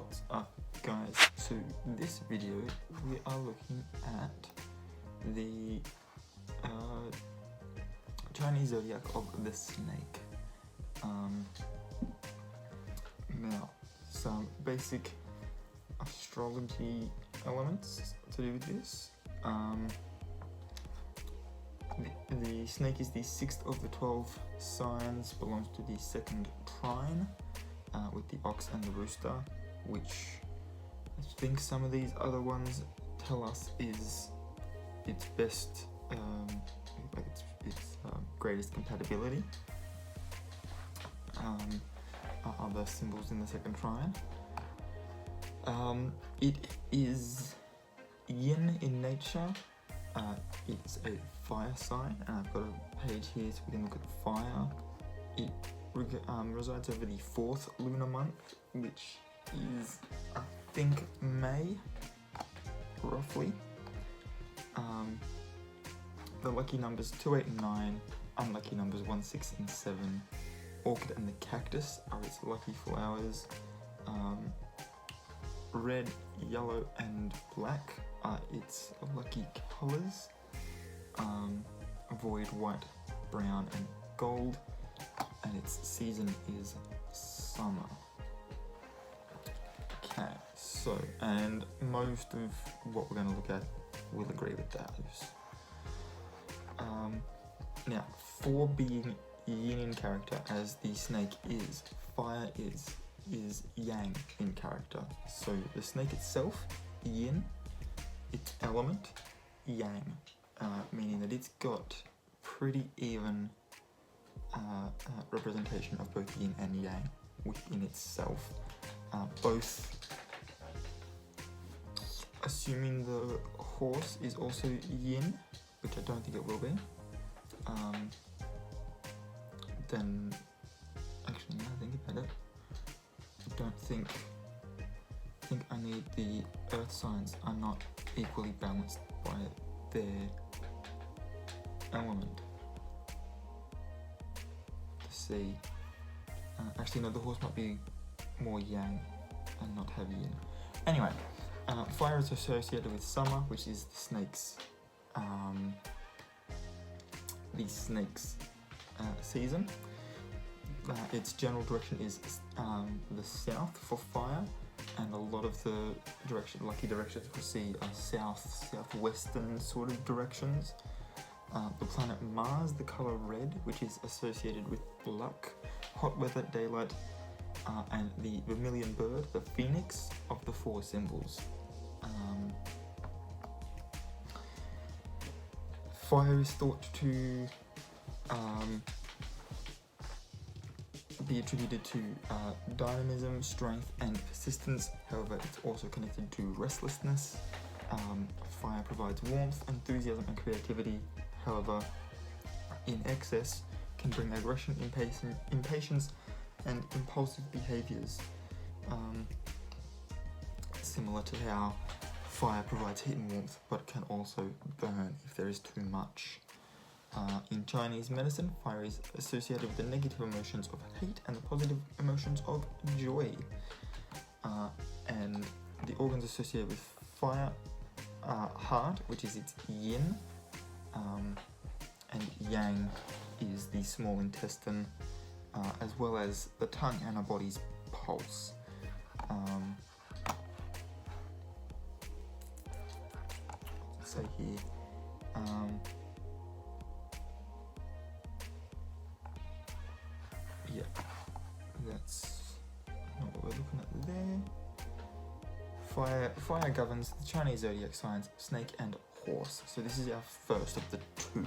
What's up, guys? So this video we are looking at the Chinese zodiac of the snake. Now, some basic astrology elements to do with this. The snake is the 6th of the 12 signs, belongs to the second trine, with the ox and the rooster, which I think some of these other ones tell us is its best, like its greatest compatibility. Other symbols in the second trine. It is yin in nature. It's a fire sign, and I've got a page here so we can look at fire. It resides over the 4th lunar month, which is, I think, May, roughly. The lucky numbers 2, 8, and 9, unlucky numbers 1, 6, and 7. Orchid and the cactus are its lucky flowers. Red, yellow, and black are its lucky colours. Avoid white, brown, and gold. And its season is summer. Okay, so, and most of what we're going to look at will agree with those. Now, for being yin in character, as the snake is, fire is yang in character. So the snake itself, yin, its element, yang, meaning that it's got pretty even representation of both yin and yang within itself. Both, assuming the horse is also yin, which I don't think it will be, then actually now I think about it, I don't think I need the earth signs are not equally balanced by their element. See, actually no, the horse might be more yang and not have yin. Anyway, fire is associated with summer, which is the snake's season. Its general direction is the south for fire, and a lot of the lucky directions we'll see are southwestern sort of directions. The planet Mars, the colour red, which is associated with luck, hot weather, daylight, and the vermilion bird, the phoenix of the 4 symbols. Fire is thought to be attributed to dynamism, strength, and persistence. However, it's also connected to restlessness. Fire provides warmth, enthusiasm, and creativity. However, in excess can bring aggression, impatience, and impulsive behaviours. Similar to how fire provides heat and warmth, but can also burn if there is too much. In Chinese medicine, fire is associated with the negative emotions of hate and the positive emotions of joy. And the organs associated with fire are heart, which is its yin, and yang is the small intestine, as well as the tongue and our body's pulse. Say here, yeah, that's not what we're looking at there. Fire governs the Chinese zodiac signs, snake and horse. So this is our first of the 2.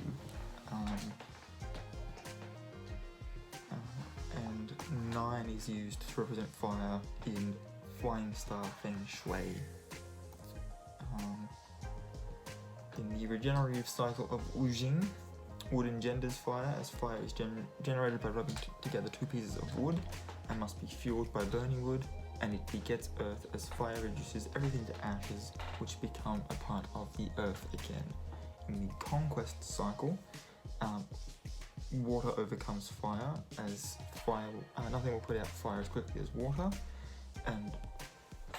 And 9 is used to represent fire in Flying Star Feng Shui. In the regenerative cycle of Wujing, wood engenders fire, as fire is generated by rubbing together 2 pieces of wood and must be fueled by burning wood, and it begets earth, as fire reduces everything to ashes, which become a part of the earth again. In the conquest cycle, water overcomes fire, as fire nothing will put out fire as quickly as water, and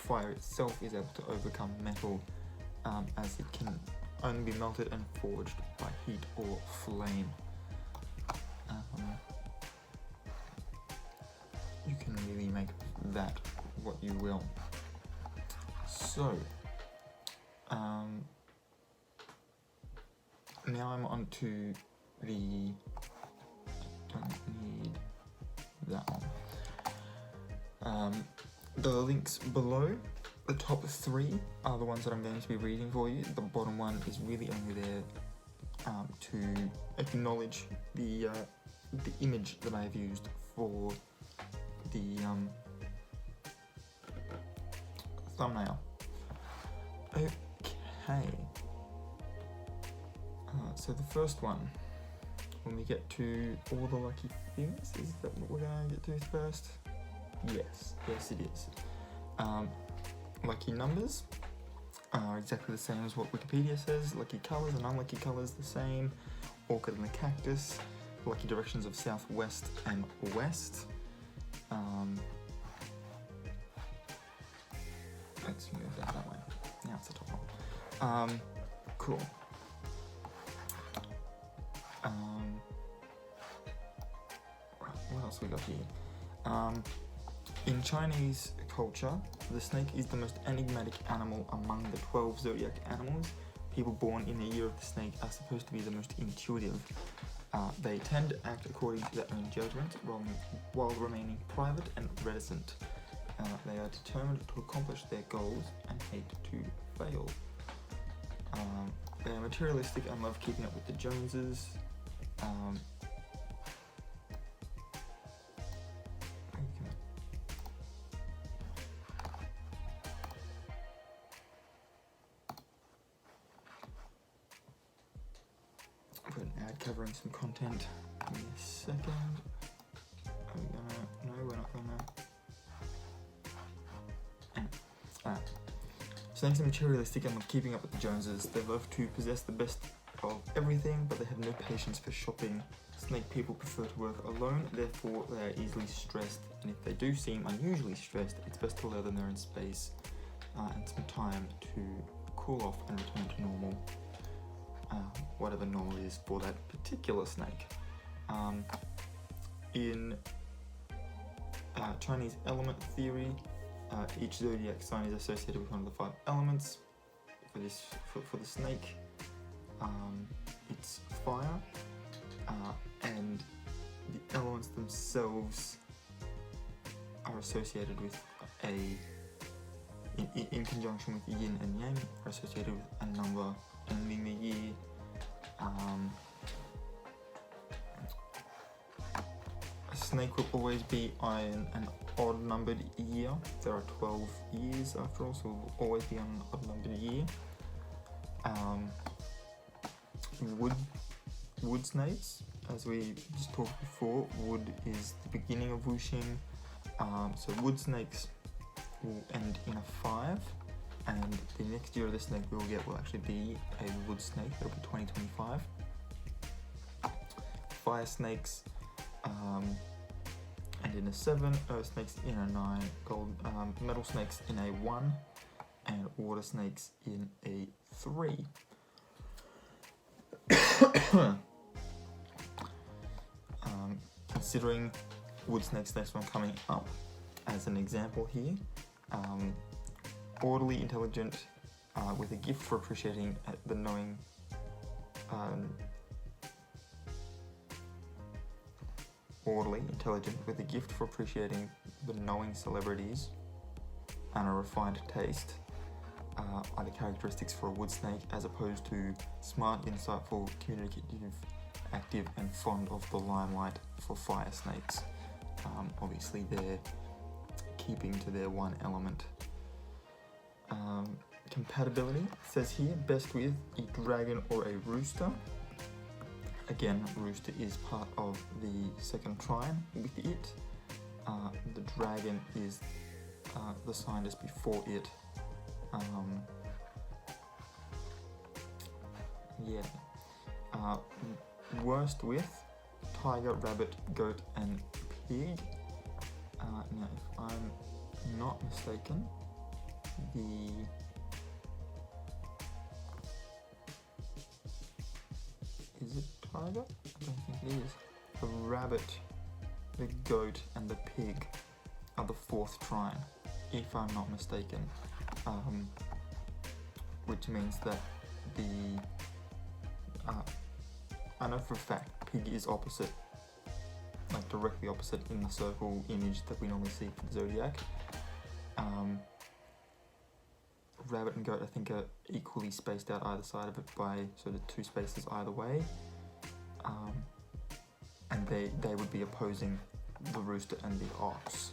fire itself is able to overcome metal, as it can only be melted and forged by heat or flame. You can really make that what you will. So, now I'm on to the, don't need that one. The links below, the top 3 are the ones that I'm going to be reading for you. The bottom one is really only there to acknowledge the image that I've used for the thumbnail. Okay. So the first one, when we get to all the lucky things, is that what we're going to get to first? Yes it is. Lucky numbers are exactly the same as what Wikipedia says. Lucky colours and unlucky colours the same. Orchid and the cactus. Lucky directions of south, west and west. Let's move that way. Now it's the top one. Cool. What else we got here? In Chinese culture, the snake is the most enigmatic animal among the 12 zodiac animals. People born in the year of the snake are supposed to be the most intuitive. They tend to act according to their own judgment while remaining private and reticent. They are determined to accomplish their goals and hate to fail. They are materialistic and love keeping up with the Joneses. Put an ad covering some content. Give me a second. Are we gonna? No, we're not gonna. Snakes are materialistic and love keeping up with the Joneses. They love to possess the best of everything, but they have no patience for shopping. Snake people prefer to work alone, therefore they are easily stressed, and if they do seem unusually stressed, it's best to allow them their own space and some time to cool off and return to normal. Whatever normal is for that particular snake. In Chinese element theory, each zodiac sign is associated with one of the 5 elements. For the snake, it's fire, and the elements themselves are associated with in conjunction with yin and yang, are associated with a number ending the year. A snake will always be on an odd numbered year. There are 12 years after all, so it will always be on an odd numbered year. Wood snakes, as we just talked before, wood is the beginning of wuxing. So wood snakes will end in a 5, and the next year of the snake we'll get will actually be a wood snake. That'll be 2025. Fire snakes end in a 7, earth snakes in a 9, metal snakes in a 1, and water snakes in a 3. Considering wood snakes, next one coming up as an example here, orderly, intelligent, with a gift for appreciating the knowing, orderly, intelligent, with a gift for appreciating the knowing celebrities and a refined taste are the characteristics for a wood snake, as opposed to smart, insightful, communicative, active and fond of the limelight for fire snakes. Obviously they're keeping to their one element. Compatibility says here, best with a dragon or a rooster. Again, rooster is part of the second trine with it. The dragon is the sign just before it. Worst with tiger, rabbit, goat and pig. Now if I'm not mistaken, Is it tiger? I don't think it is. The rabbit, the goat, and the pig are the fourth trine, if I'm not mistaken. Which means that I know for a fact pig is opposite, like directly opposite in the circle image that we normally see for the zodiac. Rabbit and goat I think are equally spaced out either side of it by sort of 2 spaces either way. And they would be opposing the rooster and the ox,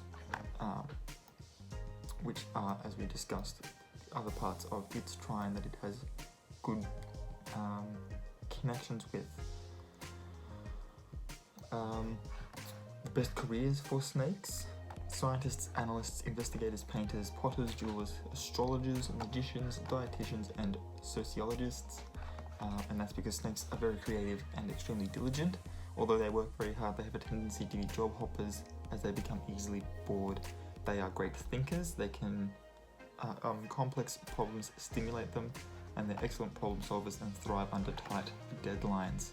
which are, as we discussed, the other parts of its trine that it has good connections with. The best careers for snakes: scientists, analysts, investigators, painters, potters, jewelers, astrologers, magicians, dietitians, and sociologists. And that's because snakes are very creative and extremely diligent. Although they work very hard, they have a tendency to be job hoppers as they become easily bored. They are great thinkers. They can complex problems stimulate them, and they're excellent problem solvers and thrive under tight deadlines.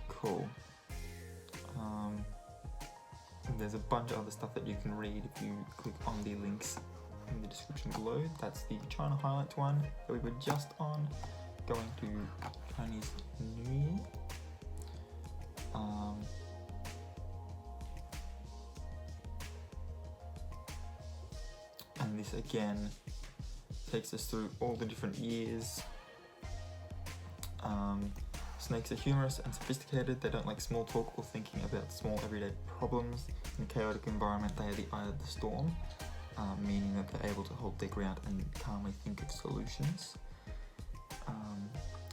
Cool. There's a bunch of other stuff that you can read if you click on the links in the description below. That's the China highlights one that we were just on, going to Chinese New Year. And this again takes us through all the different years. Snakes are humorous and sophisticated. They don't like small talk or thinking about small everyday problems. In a chaotic environment, they are the eye of the storm, meaning that they're able to hold their ground and calmly think of solutions.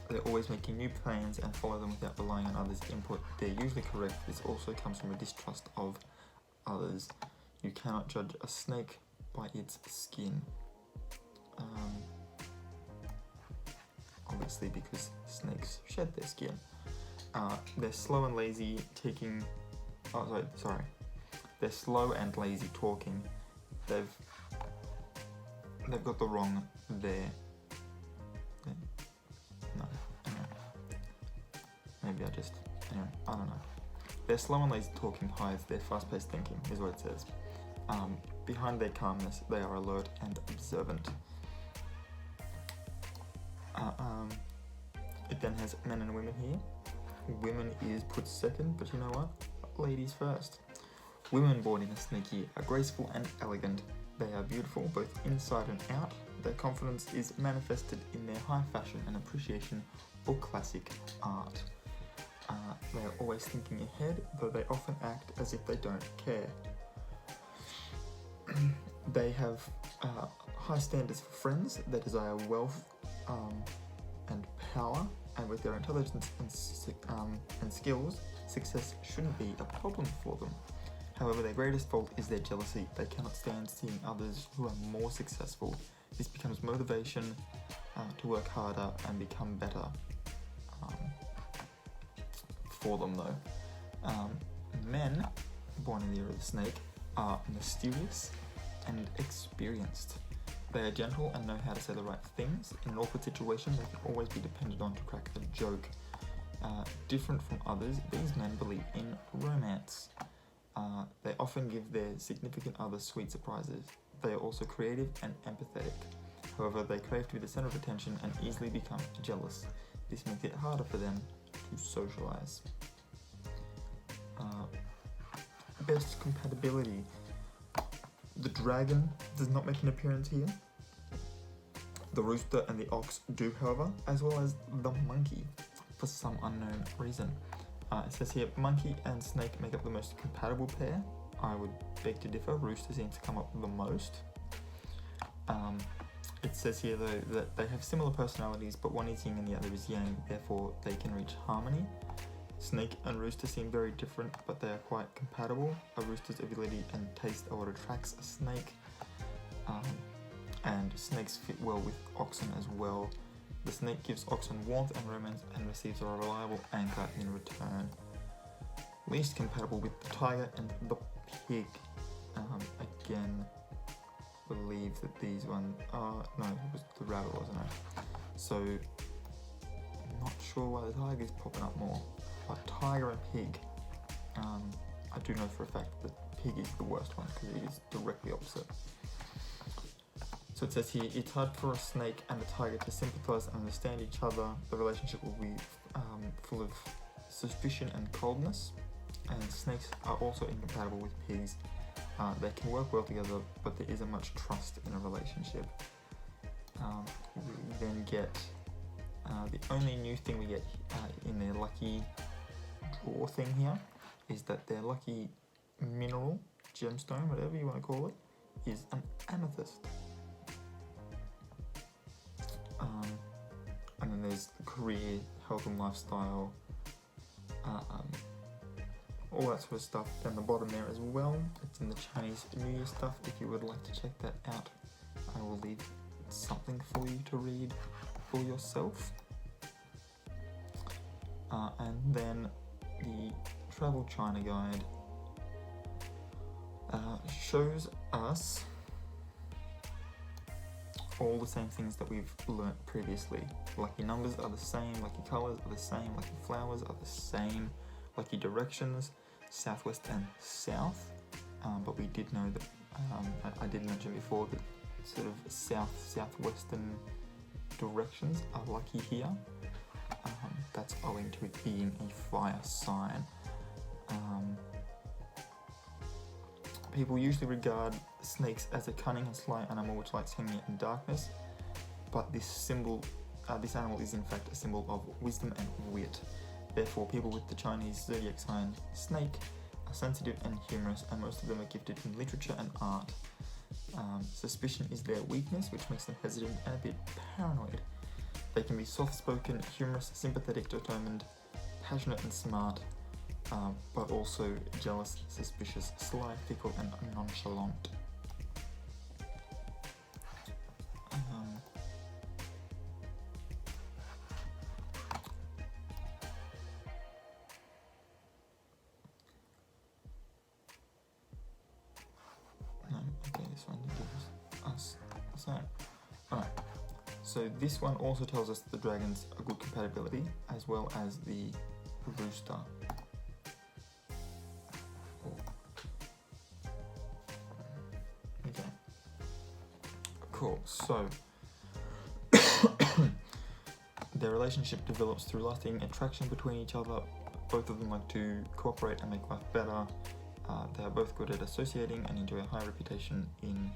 They're always making new plans and follow them without relying on others' input. They're usually correct. This also comes from a distrust of others. You cannot judge a snake by its skin. Obviously, because snakes shed their skin. They're slow and lazy taking... They're slow and lazy talking. They've got the wrong there. No. Maybe anyway, I don't know. Their slow and lazy talking hides their fast-paced thinking, is what it says. Behind their calmness, they are alert and observant. It then has men and women here. Women is put second, but you know what? Ladies first. Women born in a snake year are graceful and elegant. They are beautiful both inside and out. Their confidence is manifested in their high fashion and appreciation for classic art. They are always thinking ahead, though they often act as if they don't care. They have high standards for friends. They desire wealth and power, and with their intelligence and skills, success shouldn't be a problem for them. However, their greatest fault is their jealousy. They cannot stand seeing others who are more successful. This becomes motivation to work harder and become better for them though. Men born in the year of the snake are mysterious and experienced. They are gentle and know how to say the right things. In an awkward situation, they can always be depended on to crack a joke. Different from others, these men believe in romance. They often give their significant other sweet surprises. They are also creative and empathetic. However, they crave to be the center of attention and easily become jealous. This makes it harder for them to socialize. Best compatibility. The dragon does not make an appearance here. The rooster and the ox do, however, as well as the monkey, for some unknown reason. It says here, monkey and snake make up the most compatible pair. I would beg to differ. Rooster seems to come up the most. It says here, though, that they have similar personalities, but one is yin and the other is yang, therefore they can reach harmony. Snake and rooster seem very different, but they are quite compatible. A rooster's ability and taste are what attracts a snake, and snakes fit well with oxen as well. The snake gives oxen warmth and romance and receives a reliable anchor in return. Least compatible with the tiger and the pig. again, believe that these ones are, no, it was the rabbit, wasn't it? So, not sure why the tiger is popping up more, but tiger and pig, I do know for a fact that pig is the worst one because it is directly opposite. So it says here, it's hard for a snake and a tiger to sympathise and understand each other. The relationship will be full of suspicion and coldness, and snakes are also incompatible with pigs. They can work well together, but there isn't much trust in a relationship. We then get the only new thing we get in their lucky draw thing here is that their lucky mineral, gemstone, whatever you want to call it, is an amethyst. And then there's career, health and lifestyle, all that sort of stuff down the bottom there as well. It's in the Chinese New Year stuff. If you would like to check that out, I will leave something for you to read for yourself. And then the Travel China Guide shows us all the same things that we've learnt previously. Lucky numbers are the same, lucky colours are the same, lucky flowers are the same, lucky directions, southwest and south. But we did know that, I did mention before that sort of southwestern directions are lucky here. That's owing to it being a fire sign. People usually regard snakes as a cunning and sly animal which likes hanging out in darkness, but this animal is in fact a symbol of wisdom and wit. Therefore, people with the Chinese zodiac sign snake are sensitive and humorous, and most of them are gifted in literature and art. Suspicion is their weakness, which makes them hesitant and a bit paranoid. They can be soft-spoken, humorous, sympathetic, determined, passionate and smart, but also jealous, suspicious, sly, fickle and nonchalant. This one gives us the same. Alright, so this one also tells us that the dragons are good compatibility, as well as the rooster. Okay, cool. So their relationship develops through lasting attraction between each other. Both of them like to cooperate and make life better. They are both good at associating and enjoy a high reputation in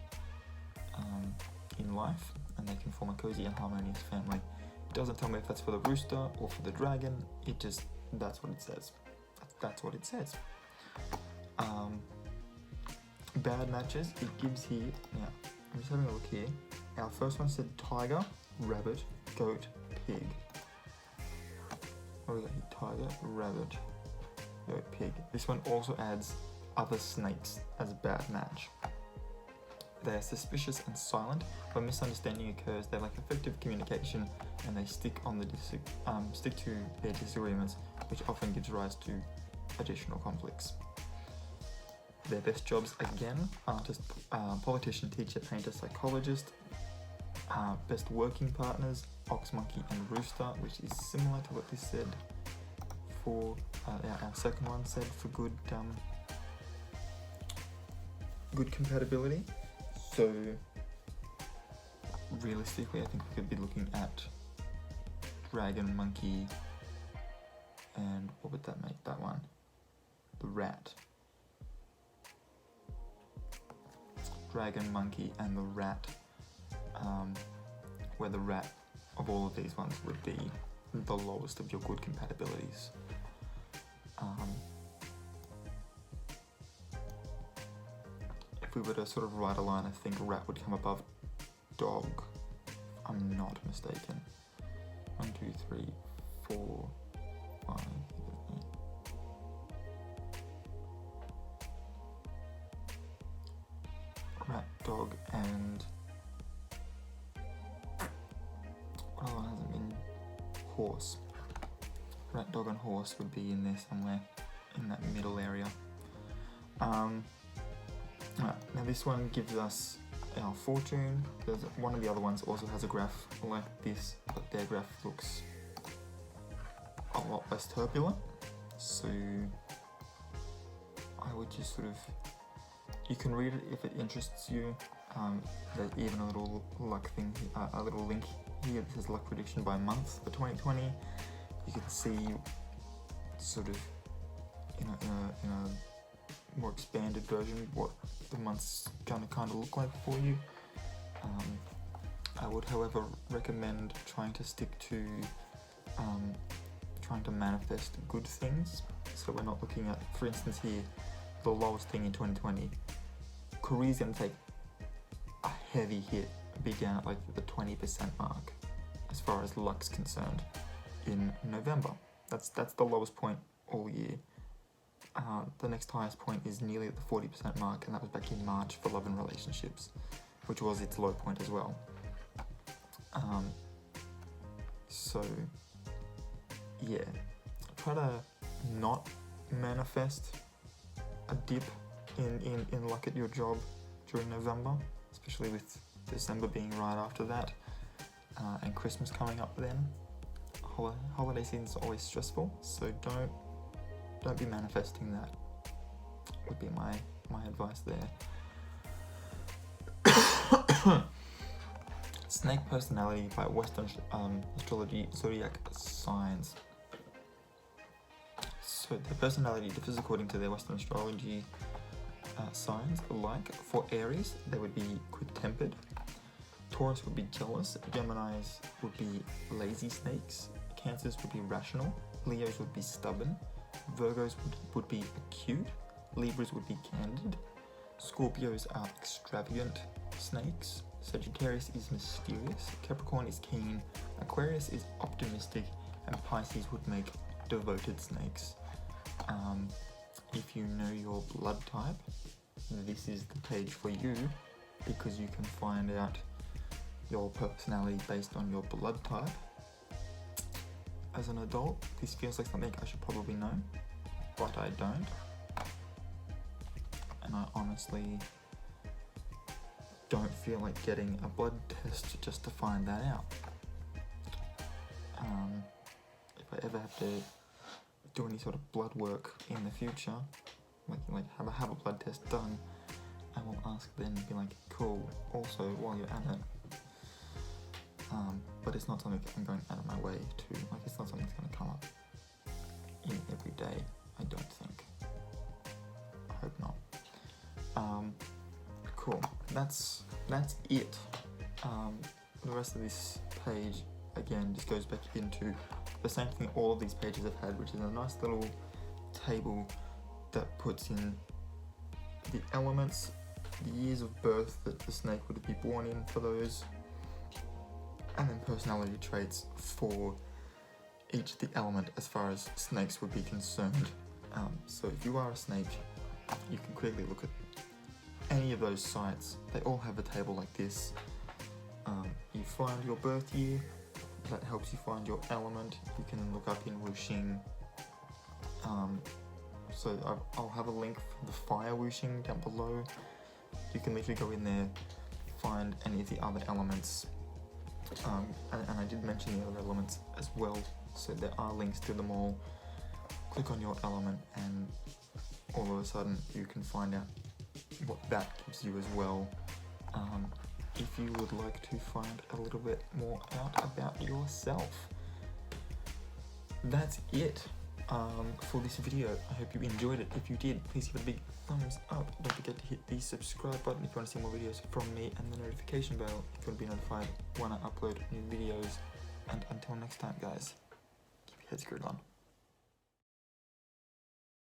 life, and they can form a cozy and harmonious family. It doesn't tell me if that's for the rooster or for the dragon. It just, that's what it says. That's what it says. Bad matches, it gives here, now, I'm just having a look here. Our first one said tiger, rabbit, goat, pig. What do we got here? Tiger, rabbit, goat, pig. This one also adds other snakes as a bad match. They are suspicious and silent. When misunderstanding occurs, they lack effective communication and they stick to their disagreements, which often gives rise to additional conflicts. Their best jobs, again, artist, politician, teacher, painter, psychologist. Best working partners, ox, monkey and rooster, which is similar to what this said for our second one said for good compatibility. So realistically, I think we could be looking at dragon, monkey, and what would that make that one? The rat. Dragon, monkey, and the rat. Where the rat of all of these ones would be the lowest of your good compatibilities. If we were to sort of write a line, I think rat would come above dog, if I'm not mistaken. 1, 2, 3, 4, 5. Rat, dog, and what other one hasn't been? Horse. Rat, dog, and horse would be in there somewhere in that middle area. Now this one gives us our fortune. There's one of the other ones also has a graph like this, but their graph looks a lot less turbulent. So I would just sort of, you can read it if it interests you. There's even a little luck thing, a little link here. This is luck prediction by month for 2020. You can see sort of in a more expanded version what the month's gonna kind of look like for you. I would, however, recommend trying to stick to trying to manifest good things. So we're not looking at, for instance here, the lowest thing in 2020. Korea's gonna take a heavy hit, began at like the 20% mark as far as luck's concerned in November. That's the lowest point all year. The next highest point is nearly at the 40% mark, and that was back in March for love and relationships, which was its low point as well. So yeah, try to not manifest a dip in luck at your job during November, especially with December being right after that, and Christmas coming up then. Holiday season is always stressful, so don't be manifesting that, would be my advice there. Snake personality by Western astrology zodiac signs. So their personality differs according to their Western astrology signs. Like for Aries, they would be quick-tempered. Taurus would be jealous. Geminis would be lazy snakes. Cancers would be rational. Leos would be stubborn. Virgos would be acute. Libras would be candid. Scorpios are extravagant snakes. Sagittarius is mysterious. Capricorn is keen. Aquarius is optimistic. And Pisces would make devoted snakes. If you know your blood type, this is the page for you, because you can find out your personality based on your blood type. As an adult, this feels like something I should probably know, but I don't. And I honestly don't feel like getting a blood test just to find that out. If I ever have to do any sort of blood work in the future, like have a blood test done, I will ask then and be like, cool, also while you're at it. But it's not something I'm going out of my way to, like, it's not something that's going to come up in every day, I don't think. I hope not. Cool, that's it. The rest of this page, again, just goes back into the same thing all of these pages have had, which is a nice little table that puts in the elements, the years of birth that the snake would be born in for those, and then personality traits for each of the element as far as snakes would be concerned. So if you are a snake, you can quickly look at any of those sites. They all have a table like this. You find your birth year, that helps you find your element. You can look up in Wuxing. So I'll have a link for the fire Wuxing down below. You can literally go in there, find any of the other elements. And I did mention the other elements as well, so there are links to them all. Click on your element and all of a sudden you can find out what that gives you as well. If you would like to find a little bit more out about yourself. That's it for this video. I hope you enjoyed it. If you did, please give it a big thumbs up. Don't forget to hit the subscribe button if you want to see more videos from me, and the notification bell if you want to be notified when I upload new videos. And until next time, guys, keep your head screwed on.